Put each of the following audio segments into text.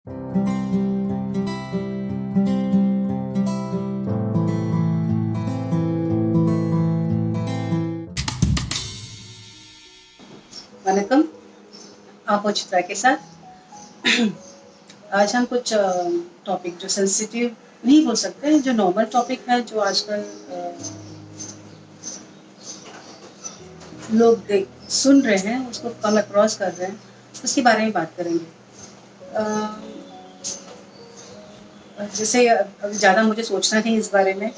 वनकम, आप चित्रा के साथ। आज हम कुछ टॉपिक जो सेंसिटिव नहीं बोल सकते, जो नॉर्मल टॉपिक है, जो आजकल लोग देख सुन रहे हैं, उसको कम अक्रॉस कर रहे हैं, उसके बारे में बात करेंगे। जैसे अभी ज़्यादा मुझे सोचना नहीं इस बारे में,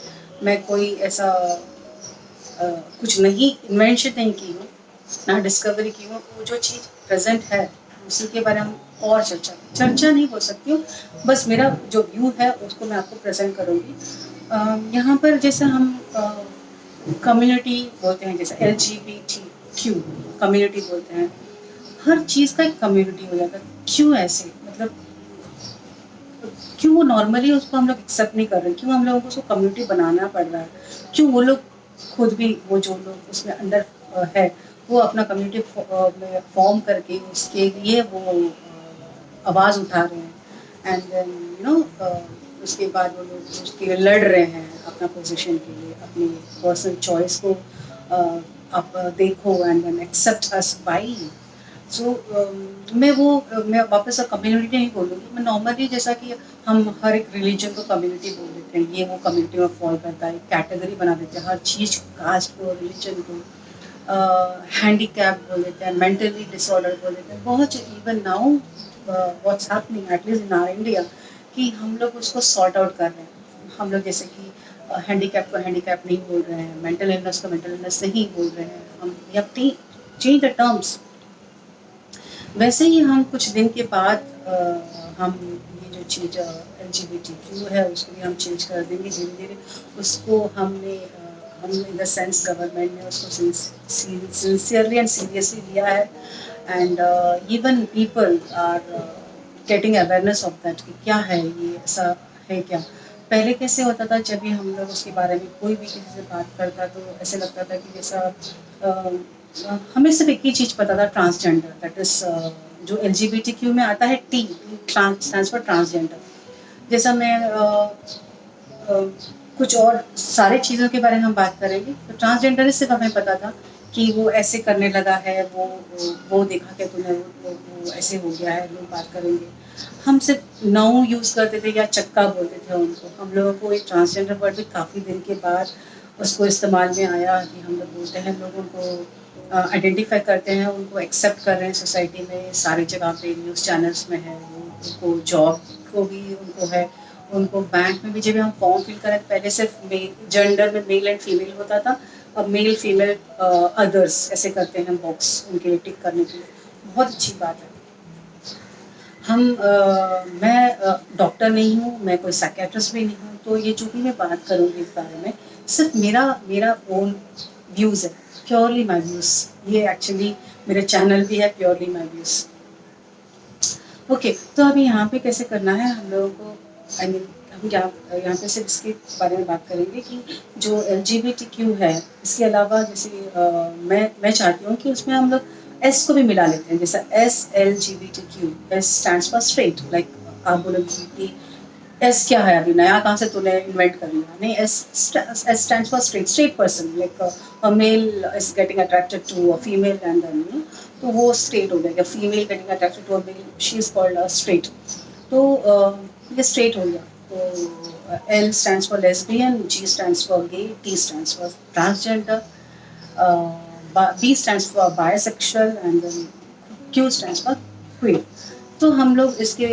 मैं कोई ऐसा कुछ नहीं इन्वेंशन नहीं की हूँ, ना डिस्कवरी की हूँ। वो जो चीज़ प्रेजेंट है उसी के बारे में और चर्चा नहीं बोल सकती हूँ, बस मेरा जो व्यू है उसको मैं आपको प्रेजेंट करूँगी। यहाँ पर जैसे हम कम्युनिटी बोलते हैं, जैसे LGBTQ कम्युनिटी बोलते हैं, हर चीज़ का एक कम्युनिटी हो जाता है। क्यों ऐसे, मतलब क्यों वो नॉर्मली उसको हम लोग एक्सेप्ट नहीं कर रहे, क्यों हम लोगों को उसको कम्युनिटी बनाना पड़ रहा है, क्यों वो लोग खुद भी, वो जो लोग उसमें अंदर है, वो अपना कम्युनिटी में फॉर्म करके उसके लिए वो आवाज़ उठा रहे हैं, एंड देन उसके बाद वो लोग उसके लिए लड़ रहे हैं अपना पोजीशन के लिए, अपनी पर्सनल चॉइस को आप देखो, and then accept us by. So मैं वापस कम्युनिटी नहीं बोलूँगी, मैं नॉर्मली जैसा कि हम हर एक रिलीजन को कम्युनिटी बोल देते हैं, ये वो कम्युनिटी में फॉल करता है, कैटेगरी बना देते हैं हर चीज़ को, कास्ट को, रिलीजन को, हैंडीकैप बोल देते हैं, मेंटली डिसऑर्डर बोल देते हैं, बहुत even now what's happening at least in our India, कि हम लोग उसको सॉर्ट आउट कर रहे हैं। हम लोग जैसे कि हैंडीकैप को हैंडीकैप नहीं बोल रहे हैं, मेंटल इलनेस को मेंटल इलनेस नहीं बोल रहे हैं, हम चेंज द टर्म्स। वैसे ही हम कुछ दिन के बाद हम ये जो चीज़ LGBTQ है उसको भी हम चेंज कर देंगे धीरे धीरे। उसको हम इन द सेंस गवर्नमेंट ने उसको सिंसियरली एंड सीरियसली लिया है, and even people are getting awareness of that कि क्या है ये, ऐसा है क्या। पहले कैसे होता था, जब भी हम लोग उसके बारे में कोई भी किसी से बात करता तो ऐसे लगता था कि जैसा हमें सिर्फ एक ही चीज़ पता था, ट्रांसजेंडर, दैट इज जो LGBTQ में आता है, T स्टैंड्स फॉर ट्रांसजेंडर। जैसा मैं कुछ और सारी चीज़ों के बारे में हम बात करेंगे, तो ट्रांसजेंडर सिर्फ हमें पता था कि वो ऐसे करने लगा है, वो देखा क्या तूने, वो ऐसे हो गया है, लोग बात करेंगे। हम सिर्फ नाउ यूज़ करते थे या चक्का बोलते थे उनको। हम लोगों को एक ट्रांसजेंडर वर्ड भी काफ़ी दिन के बाद उसको इस्तेमाल में आया कि हम लोग बोलते हैं, लोग उनको आइडेंटिफाई करते हैं, उनको एक्सेप्ट कर रहे हैं सोसाइटी में, सारी जगह पे न्यूज़ चैनल्स में है, उनको जॉब को भी उनको है, उनको बैंक में भी जब हम फॉर्म फिल करें, पहले सिर्फ जेंडर में मेल एंड फीमेल होता था, अब मेल फीमेल अदर्स ऐसे करते हैं बॉक्स उनके लिए टिक करने के लिए। बहुत अच्छी बात है। मैं डॉक्टर नहीं हूँ, मैं कोई साइकेट्रिस्ट भी नहीं हूँ, तो ये जो भी मैं बात करूँगी इस बारे में, सिर्फ मेरा मेरा ओन व्यूज़ है, प्योरली माई व्यूज़। ये एक्चुअली मेरा चैनल भी है, प्योरली माई व्यूज़। ओके, तो अभी यहाँ पे कैसे करना है हम लोगों को, आई मीन हम यहाँ पे सिर्फ इसके बारे में बात करेंगे कि जो LGBTQ है, इसके अलावा जैसे मैं चाहती हूँ कि उसमें हम लोग S को भी मिला लेते हैं, जैसा SLGBTQ, S stands for straight, like आप बोलोगे कि एस क्या है, अभी नया कहाँ से तूने इन्वेंट कर लिया, नहीं, S stands for straight person, like a male is getting attracted to a female, and then तो वो स्ट्रेट हो गया, female getting attracted to a male, she is called a straight. तो ये स्ट्रेट हो गया। तो L stands for lesbian, G stands for gay, T stands for transgender, B stands for bisexual, and then Q stands for queer. तो हम लोग इसके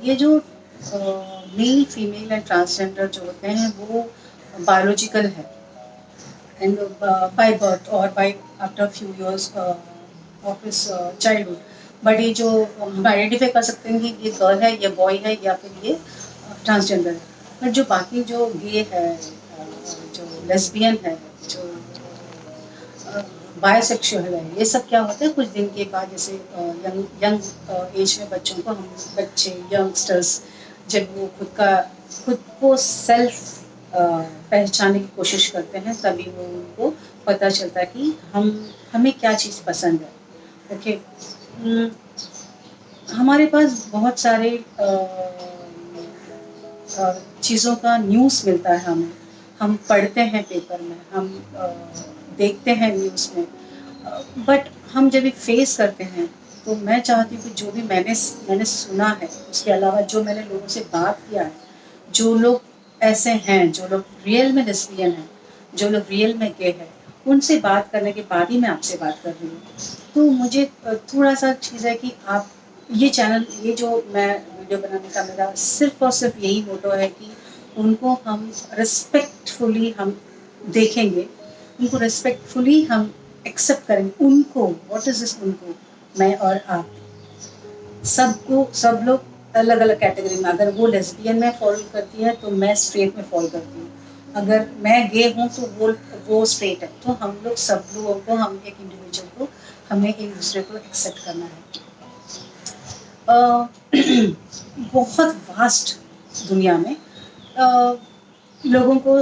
ये जो मेल फीमेल एंड ट्रांसजेंडर जो होते हैं वो बायोलॉजिकल है, एंड बाय बर्थ और by after few years of his childhood. But ये जो हम आइडेंटिफाई कर सकते हैं कि ये गर्ल है, ये बॉय है, या फिर ये ट्रांसजेंडर है। बट जो बाकी जो गे है, जो लेस्बियन है, जो बायोसेक्सुअल है, ये सब क्या होता है, कुछ दिन के बाद, जैसे यंग यंग एज में बच्चों को, हम बच्चे यंगस्टर्स जब वो खुद को सेल्फ पहचानने की कोशिश करते हैं, तभी वो उनको पता चलता है कि हमें क्या चीज़ पसंद है। ओके, हमारे पास बहुत सारे चीज़ों का न्यूज़ मिलता है हमें, हम पढ़ते हैं पेपर में, हम देखते हैं न्यूज़ में, बट हम जब ये फेस करते हैं तो मैं चाहती हूँ कि जो भी मैंने सुना है, उसके अलावा जो मैंने लोगों से बात किया है, जो लोग ऐसे हैं, जो लोग रियल में लेस्बियन हैं, जो लोग रियल में गे हैं, उनसे बात करने के बाद ही मैं आपसे बात कर रही हूँ। तो मुझे थोड़ा सा चीज़ है कि आप ये चैनल, ये जो मैं वीडियो बनाने का मेरा सिर्फ और सिर्फ यही मोटो है कि उनको हम रिस्पेक्टफुली हम देखेंगे, उनको रिस्पेक्टफुली हम एक्सेप्ट करेंगे। उनको, व्हाट इज दिस उनको, मैं और आप, सबको, सब लोग अलग अलग कैटेगरी में, अगर वो लेस्बियन में फॉलो करती है तो मैं स्ट्रेट में फॉलो करती हूँ, अगर मैं गे हूँ तो वो स्ट्रेट है, तो हम लोग सब लोगों को, हम एक इंडिविजुअल को, हमें एक दूसरे को एक्सेप्ट करना है। बहुत वास्ट दुनिया में लोगों को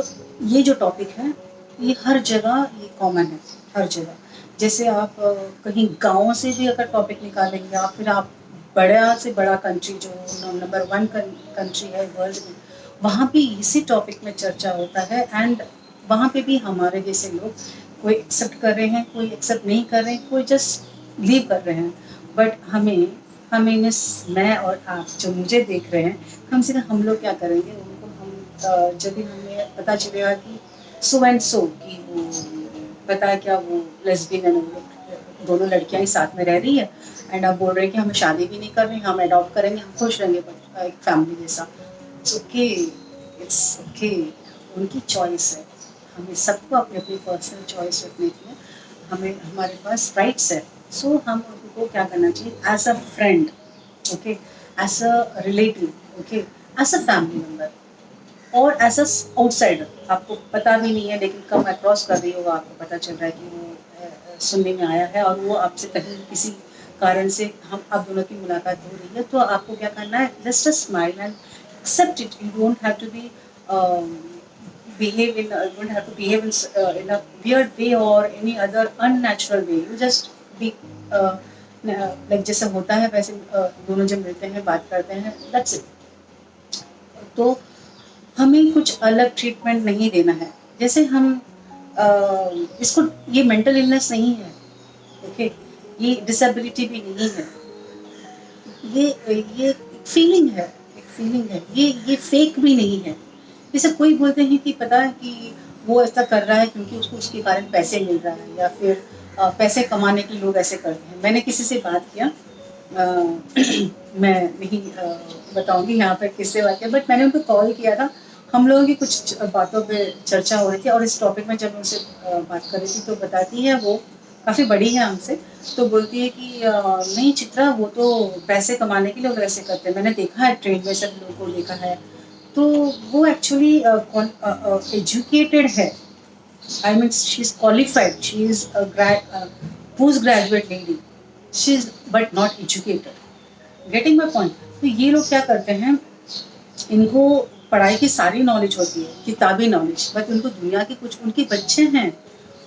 ये जो टॉपिक है, ये हर जगह ये कॉमन है, हर जगह। जैसे आप कहीं गाँव से भी अगर टॉपिक निकालेंगे, या फिर आप बड़ा से बड़ा कंट्री जो नंबर 1 कंट्री है वर्ल्ड में, वहाँ भी इसी टॉपिक में चर्चा होता है, एंड वहाँ पे भी हमारे जैसे लोग, कोई एक्सेप्ट कर रहे हैं, कोई एक्सेप्ट नहीं कर रहे हैं, कोई जस्ट लीव कर रहे हैं। बट हमें हमें मिस मैं और आप जो मुझे देख रहे हैं, कम से कम हम लोग क्या करेंगे, उनको हम जब भी हमें पता चलेगा कि सो एंड सो कि वो पता है क्या, वो लेस्बियन है, वो दोनों लड़कियां ही साथ में रह रही है, एंड आप बोल रहे हैं कि हमें शादी भी नहीं करनी, हम अडॉप्ट करेंगे, हम खुश रहेंगे एक फैमिली जैसा। इट्स ओके, इट्स ओके, उनकी चॉइस है। हमें सबको अपनी अपनी पर्सनल चॉइस रखने की है, हमें, हमारे पास राइट्स है। सो हम उनको क्या करना चाहिए, as a friend, okay, as a relative, okay, as a family member, और एज अ आउटसाइडर, आपको पता भी नहीं है लेकिन कम अक्रॉस कर रही होगा, आपको पता चल रहा है कि वो सुनने में आया है, और वो आपसे कहीं किसी कारण से हम आप दोनों की मुलाकात हो रही है, तो आपको क्या करना है, just a smile and accept it. You don't have to be you don't have to behave in a weird way or any other unnatural way. You just be like जैसा होता है वैसे दोनों जब मिलते हैं, बात करते हैं, that's it. तो हमें कुछ अलग ट्रीटमेंट नहीं देना है। जैसे हम इसको, ये मेंटल इलनेस नहीं है, ओके, ये डिसेबिलिटी भी नहीं है, ये फीलिंग है, एक फीलिंग है, ये फेक भी नहीं है। जैसे कोई बोलते हैं कि पता है कि वो ऐसा कर रहा है क्योंकि उसको उसके कारण पैसे मिल रहा है, या फिर पैसे कमाने के लोग ऐसे करते हैं। मैंने किसी से बात किया, मैं नहीं बताऊंगी यहाँ पे किससे बात किया, बट मैंने उनको कॉल किया था, हम लोगों की कुछ बातों पे चर्चा हो रही थी, और इस टॉपिक में जब मैं उनसे बात कर रही थी तो बताती है, वो काफ़ी बड़ी है हमसे, तो बोलती है कि नहीं चित्रा, वो तो पैसे कमाने के लिए लोग ऐसे करते हैं, मैंने देखा है, ट्रेन में सब लोगों को देखा है। तो वो एक्चुअली एजुकेटेड है, I mean she is qualified, she is post graduate lady, she is but not educated, getting my point. तो ये लोग क्या करते हैं, इनको पढ़ाई की सारी नॉलेज होती है, किताबी नॉलेज, बट उनको दुनिया के कुछ, उनके बच्चे हैं,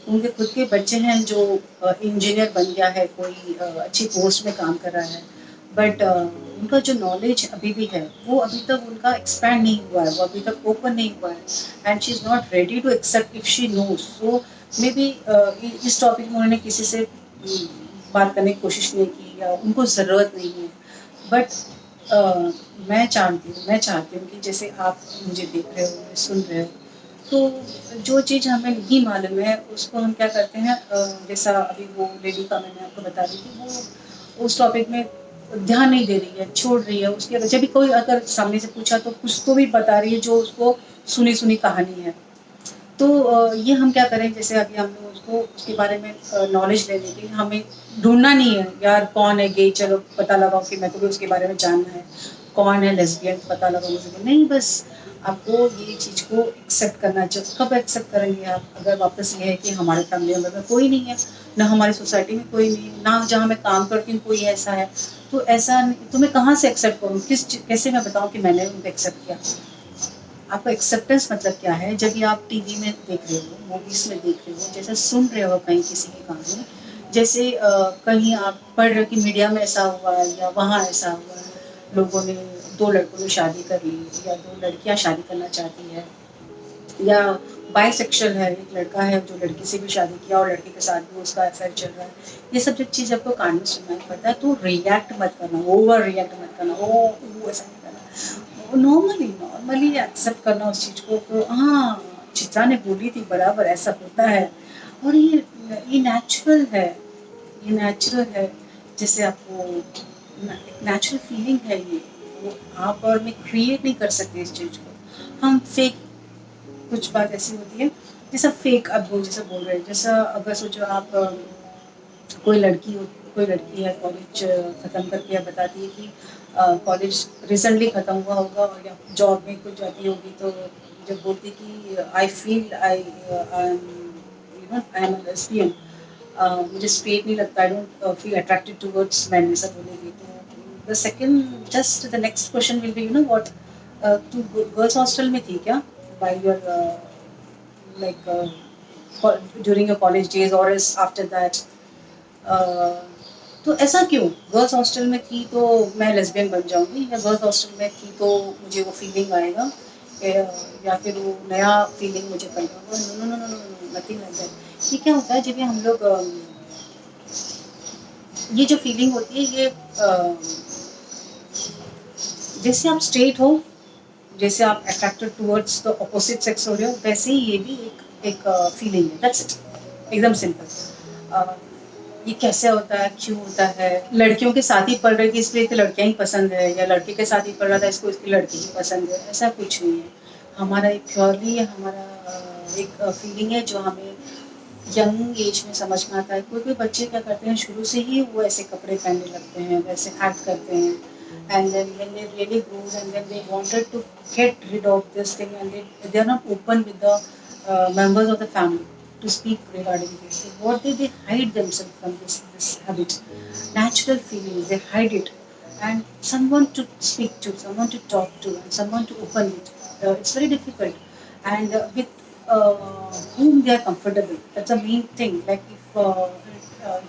उनके खुद के बच्चे हैं जो इंजीनियर बन गया है, कोई अच्छी पोस्ट में काम कर रहा है, बट उनका जो नॉलेज अभी भी है, वो अभी तक उनका एक्सपैंड नहीं हुआ है, वो अभी तक ओपन नहीं हुआ है, and she is not ready to accept if she knows. So maybe इस टॉपिक में उन्होंने किसी से बात करने की कोशिश नहीं की, या उनको ज़रूरत नहीं है, बट मैं चाहती हूँ कि जैसे आप मुझे देख रहे हो, मुझे सुन रहे हो, तो जो चीज़ हमें नहीं मालूम है उसको हम क्या करते हैं, जैसा अभी वो लेडी का मैंने आपको बता दी थी, वो उस टॉपिक में ध्यान नहीं दे रही है, छोड़ रही है, उसके जब भी कोई अगर सामने से पूछा तो कुछ तो भी बता रही है जो उसको सुनी सुनी कहानी है। तो ये हम क्या करें, जैसे अभी हम लोग उसको उसके बारे में नॉलेज लेने के लिए हमें ढूंढना नहीं है, यार कौन है गे, चलो पता लगाओ कि मेरे को भी उसके बारे में जानना है, कौन है लेस्बियन पता लगाओ मुझे, नहीं, बस आपको ये चीज़ को एक्सेप्ट करना चाहिए। कब एक्सेप्ट करेंगे आप, अगर वापस ये है कि हमारे फैमिली मेम्बर में कोई नहीं है, ना हमारी सोसाइटी में कोई नहीं है, ना जहाँ मैं काम करती हूँ कोई ऐसा है, तो ऐसा तो मैं कहाँ से एक्सेप्ट करूँ, कैसे मैं बताऊँ कि मैंने उनको एक्सेप्ट किया। आपका एक्सेप्टेंस मतलब क्या है, जब भी आप टीवी में देख रहे हो, मूवीज में देख रहे हो, जैसे सुन रहे हो कहीं किसी की कहानी, जैसे कहीं आप पढ़ रहे हो कि मीडिया में ऐसा हुआ है या वहाँ ऐसा हुआ है, लोगों ने, दो लड़कों ने शादी कर ली या दो लड़कियां शादी करना चाहती है, या बाइसेक्सुअल है, एक लड़का है जो लड़की से भी शादी किया और लड़के के साथ भी उसका अफेयर चल रहा है। ये सब जब चीज़ आपको कान में सुनाई पड़ता है तो रिएक्ट मत करना, ओवर रिएक्ट मत करना, ओ ऐसा नहीं करना, नॉर्मली नॉर्मली एक्सेप्ट करना उस चीज़ को। तो हाँ, चित्रा ने बोली थी, बराबर ऐसा होता है। और ये नेचुरल है, ये नेचुरल है। जैसे आपको नेचुरल फीलिंग है ये, वो आप और मैं क्रिएट नहीं कर सकते इस चीज़ को। हम फेक, कुछ बात ऐसी होती है जैसा फेक, अब वो जैसा बोल रहे हैं, जैसा अगर सोचो आप कोई लड़की हो, कोई लड़की है कॉलेज ख़त्म करके अब बताती है कि कॉलेज रिसेंटली ख़त्म हुआ होगा और या जॉब में कुछ जाती होगी, तो जब बोलती कि I feel I I am lesbian, मुझे स्ट्रेट नहीं लगता, I don't feel attracted towards man, ऐसा बोलेगी। तो the second just the next question will be, you know what, तू गर्ल्स हॉस्टल में थी क्या while you're like during your college days or is after that, uh, तो ऐसा क्यों, गर्ल्स हॉस्टल में थी तो मैं लेस्बियन बन जाऊंगी, या गर्ल्स हॉस्टल में थी तो मुझे वो फीलिंग आएगा, या फिर वो नया फीलिंग मुझे पैदा होगा। No no no no no, nothing like that. ये क्या होता है जब ये हम लोग ये जो फीलिंग होती है ये जैसे आप स्ट्रेट हो, जैसे आप attracted towards the opposite sex हो रहे हो, वैसे ही ये भी एक फीलिंग है, दैट्स इट, एकदम सिंपल। ये कैसे होता है, क्यों होता है, लड़कियों के साथ ही पढ़ रही थी इसलिए तो लड़कियां ही पसंद है, या लड़के के साथ ही पढ़ रहा था इसको इसकी लड़की ही पसंद है, ऐसा कुछ नहीं है। हमारा एक प्योरली हमारा एक फीलिंग है जो हमें यंग एज में समझ में आता है। कोई कोई बच्चे क्या करते हैं, शुरू से ही वो ऐसे कपड़े पहनने लगते हैं, वैसे एक्ट करते हैं, and then when they really grows and then they wanted to get rid of this thing, and they are not open with the members of the family to speak regarding this. What they hide themselves from this habit, natural feelings, they hide it, and someone to speak to, someone to talk to, and someone to open it. It's very difficult, and with whom they are comfortable. That's the main thing. Like if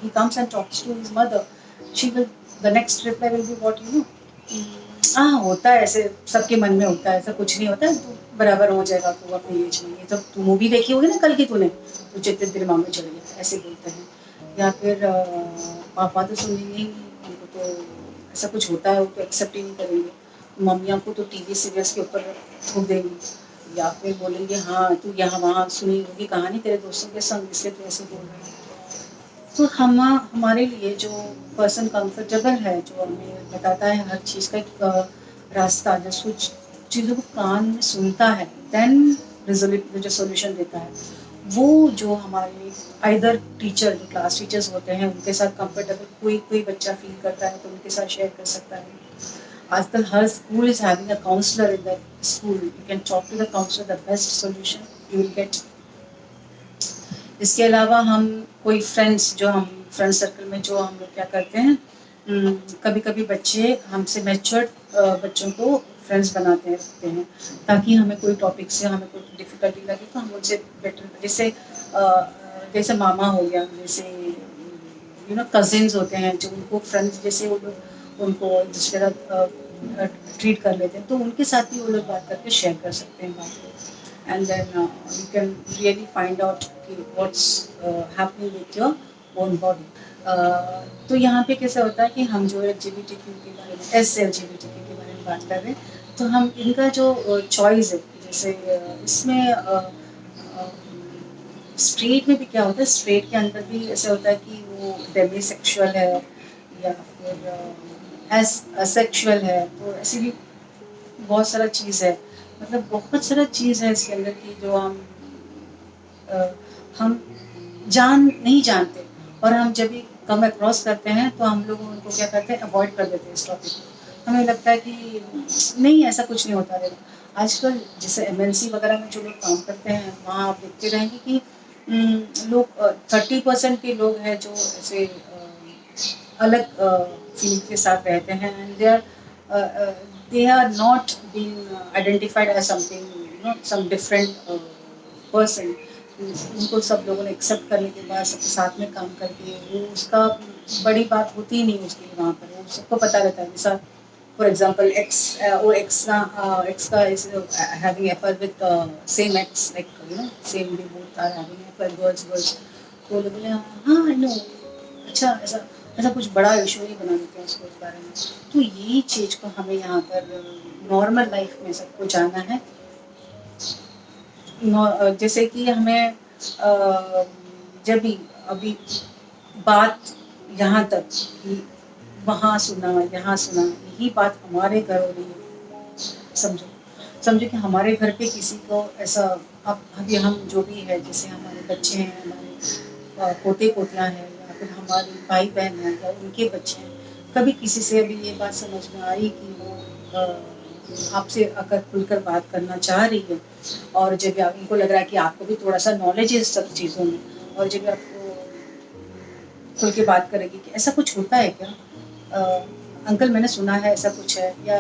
he comes and talks to his mother, she will. The next reply will be what, you know. हाँ, होता है ऐसे, सबके मन में होता है, ऐसा कुछ नहीं होता है, तो बराबर हो जाएगा तो अपनी एज में। ये तो तू मूवी देखी होगी ना कल की तूने, तो जितने तेरे माँ में चढ़ गया, ऐसे बोलते हैं। या फिर पापा तो सुनेंगे ही नहीं, उनको तो ऐसा कुछ होता है वो तो एक्सेप्ट ही नहीं करेंगे। मम्मियाँ को तो टीवी सीरियल्स के ऊपर थूक देंगी, या फिर बोलेंगे हाँ तू यहाँ वहाँ सुनी होगी कहानी तेरे दोस्तों के संग, इसलिए तू ऐसे बोल रही है। तो हमारे लिए जो पर्सन कंफर्टेबल है, जो हमें बताता है हर चीज़ का एक रास्ता, जो कुछ चीज़ों को कान में सुनता है, देन जो सोल्यूशन देता है, वो जो हमारे आइदर टीचर, जो क्लास टीचर्स होते हैं, उनके साथ कंफर्टेबल कोई कोई बच्चा फील करता है तो उनके साथ शेयर कर सकता है। आजकल हर school is having a counsellor in that school, you can talk to the counsellor, the best solution you will get. इसके अलावा हम कोई फ्रेंड्स, जो हम फ्रेंड सर्कल में जो हम लोग क्या करते हैं, कभी कभी बच्चे हमसे मैच्योर्ड बच्चों को फ्रेंड्स बनाते रहते हैं, ताकि हमें कोई टॉपिक से हमें कोई डिफ़िकल्टी लगे तो हम उनसे बेटर, जैसे मामा हो गया, जैसे यू नो कजिन्स होते हैं जो उनको फ्रेंड्स जैसे वो लोग उनको दूसरे तरह ट्रीट कर लेते हैं, तो उनके साथ भी वो लोग बात करके शेयर कर सकते हैं बात को। And then you can really find out what's happening with your own body. तो यहाँ पे कैसा होता है कि हम जो LGBTQ के बारे में, LGBTQ के बारे में बात कर रहे हैं, तो हम इनका जो चॉइस है, जैसे इसमें स्ट्रेट में भी क्या होता है, स्ट्रेट के अंदर भी ऐसा होता है कि वो डेमिसेक्सुअल है या फिर असेक्सुअल है, तो ऐसी भी बहुत सारा चीज़ है, मतलब बहुत सारा चीज़ है इसके अंदर की जो हम नहीं जानते, और हम जब भी कम अक्रॉस करते हैं तो हम लोग उनको क्या करते हैं, अवॉइड कर देते हैं इस टॉपिक को। हमें लगता है कि नहीं, ऐसा कुछ नहीं होता रहेगा। आजकल जैसे MNC वगैरह में जो लोग काम करते हैं, वहाँ आप देखते रहेंगे कि लोग 30% के लोग हैं जो ऐसे अलग फील्ड के साथ रहते हैं, and they are not being identified as something, you know, some different person. उनको सब लोगों ने एक्सेप्ट करने के बाद सब साथ में काम करके वो उसका बड़ी बात होती ही नहीं उसके लिए वहाँ पर, वो सबको पता रहता है। जैसा फॉर एग्जाम्पल एक्स, वो एक्स का is having affair with same X, like same, they both are having affair, girls girls. तो वो लोग बोले हाँ आई नो, अच्छा ऐसा ऐसा कुछ बड़ा इशू ही बना देते हैं उसको इस बारे में। तो यही चीज़ को हमें यहाँ पर नॉर्मल लाइफ में सबको जानना है। जैसे कि हमें जब भी अभी बात यहाँ तक कि वहाँ सुना यहाँ सुना, यही बात हमारे घर हो रही है। समझो समझो कि हमारे घर पे किसी को ऐसा, अब अभी हम जो भी है, जैसे हमारे बच्चे हैं, हमारे पोते पोतियाँ हैं, या फिर हमारे भाई बहन हैं या उनके बच्चे हैं, कभी किसी से अभी ये बात समझ में आई कि वो आपसे अगर खुलकर बात करना चाह रही है, और जब उनको लग रहा है कि आपको भी थोड़ा सा नॉलेज है इस सब चीज़ों में, और जब आपको खुल के बात करेगी कि ऐसा कुछ होता है क्या, अंकल मैंने सुना है ऐसा कुछ है, या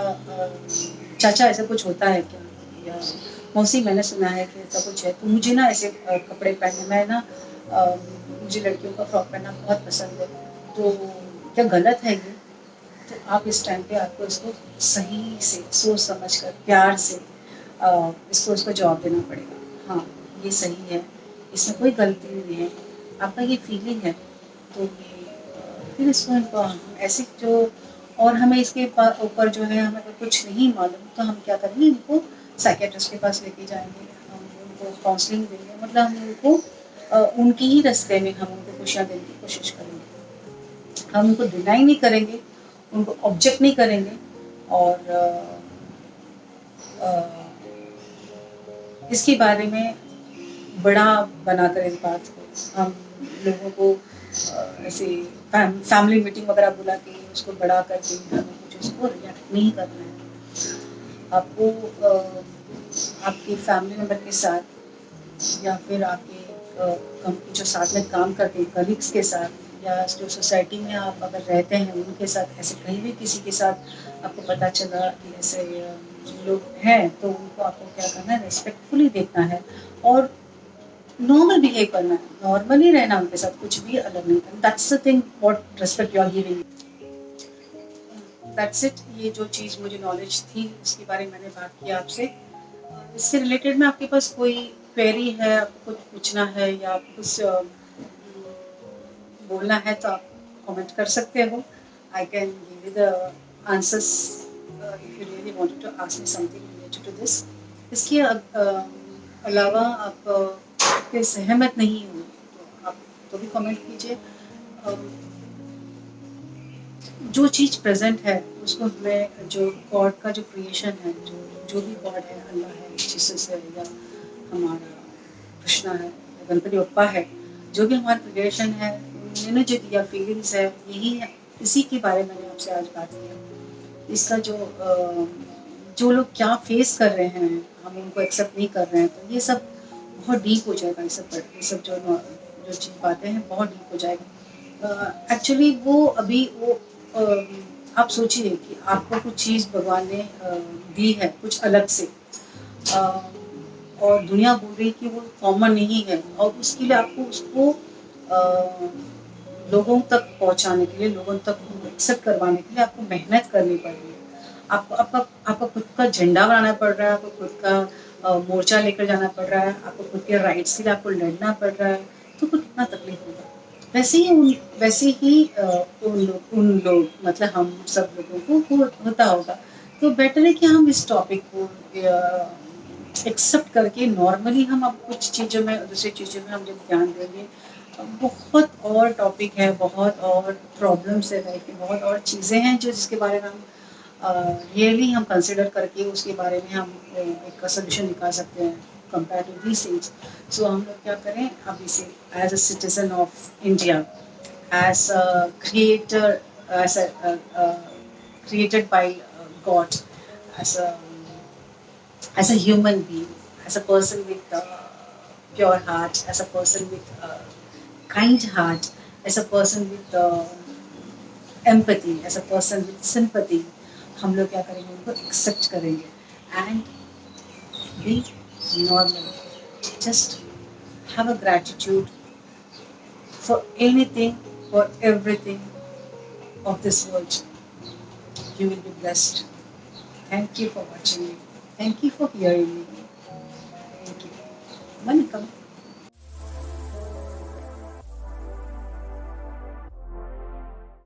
चाचा ऐसा कुछ होता है क्या, या मौसी मैंने सुना है कि ऐसा कुछ है, तो मुझे ना ऐसे कपड़े पहनने, मैं ना मुझे लड़कियों का फ्रॉक पहनना बहुत पसंद है, तो क्या गलत है ये। तो आप इस टाइम पे आपको इसको सही से सोच समझ कर प्यार से इसको जवाब देना पड़ेगा। हाँ, ये सही है, इसमें कोई गलती नहीं है, आपका ये फीलिंग है, तो ये फिर इसको ऐसे जो, और हमें इसके ऊपर जो है हमें अगर कुछ नहीं मालूम तो हम क्या करेंगे, इनको साइकेट्रिस्ट के पास लेके जाएंगे, हम उनको काउंसलिंग देंगे, मतलब हम उनको उनकी ही रास्ते में हम उनको खुशियाँ देने की कोशिश करेंगे। हम उनको डिनाई नहीं करेंगे, उनको ऑब्जेक्ट नहीं करेंगे, और इसके बारे में बड़ा बनाकर इस बात को हम लोगों को ऐसे फैमिली मीटिंग वगैरह बुला के उसको बड़ा करके हमें कुछ उसको रिएक्ट नहीं करना है। आपको आपके फैमिली मेम्बर के साथ, या फिर आपके जो साथ में काम करते हैं कलीग्स के साथ, या जो सोसाइटी में आप अगर रहते हैं उनके साथ, ऐसे कहीं भी किसी के साथ आपको पता चला कि ऐसे लोग हैं, तो उनको आपको क्या करना है, रेस्पेक्टफुली देखना है और नॉर्मल बिहेव करना है, नॉर्मली रहना उनके साथ, कुछ भी अलग नहीं करना। That's the thing what respect you are giving. That's it. ये जो चीज़ मुझे नॉलेज थी उसके बारे में मैंने बात किया आपसे। इससे रिलेटेड में आपके पास कोई क्वेरी है, आपको कुछ पूछना है, या आपको कुछ बोलना है, तो आप कमेंट कर सकते हो। I can give you the answers if you really wanted to ask me something related to this. इसके अलावा आप के सहमत नहीं हो तो आप तो भी कमेंट कीजिए। जो चीज़ प्रेजेंट है उसको हमें, जो गॉड का जो क्रिएशन है, जो जो भी गॉड है, अल्लाह है, जीसस है, या हमारा कृष्णा है, या गणपति बप्पा है, जो भी हमारा क्रिएशन है, उन्होंने जो दिया फीलिंग्स है, यही है, इसी के बारे में मैंने आपसे आज बात किया। इसका जो लोग क्या फेस कर रहे हैं, हम उनको एक्सेप्ट नहीं कर रहे हैं, तो ये सब बहुत डीप हो जाएगा। ये सब जो चीज़ बातें हैं बहुत डीप हो जाएगा। एक्चुअली वो अभी वो आप सोचिए कि आपको कुछ चीज़ भगवान ने दी है कुछ अलग से, अ, और दुनिया बोल रही है कि वो कॉमन नहीं है, और उसके लिए आपको उसको लोगों तक पहुंचाने के लिए, लोगों तक एक्सेप्ट करवाने के लिए आपको मेहनत करनी पड़ रही है। आपको आपका खुद का झंडा बनाना पड़ रहा है, आपको खुद का मोर्चा लेकर जाना पड़ रहा है, आपको खुद के राइट्स के लिए आपको लड़ना पड़ रहा है, तो कितना तकलीफ होगा। वैसे ही उन लोग मतलब हम सब लोगों को होता होगा। तो बेटर है कि हम इस टॉपिक को एक्सेप्ट करके नॉर्मली हम अब कुछ चीज़ों में, दूसरी चीज़ों में हम जब ध्यान देंगे, बहुत और टॉपिक है, बहुत और प्रॉब्लम्स है लाइफ में, बहुत और चीज़ें हैं जो जिसके बारे में हम रियली हम कंसिडर करके उसके बारे में हम एक सोल्यूशन निकाल सकते हैं compare to these things. So हम लोग क्या करें अभी से, as a citizen of India, as a creator, as a created by God, as a as a human being, as a person with pure heart, as a person with kind heart, as a person with empathy, as a person with sympathy, हम लोग क्या करेंगे, उनको accept करेंगे and B normal, just have a gratitude for anything, for everything of this world. You will be blessed. Thank you for watching me. Thank you for hearing me. Thank you. Manikam.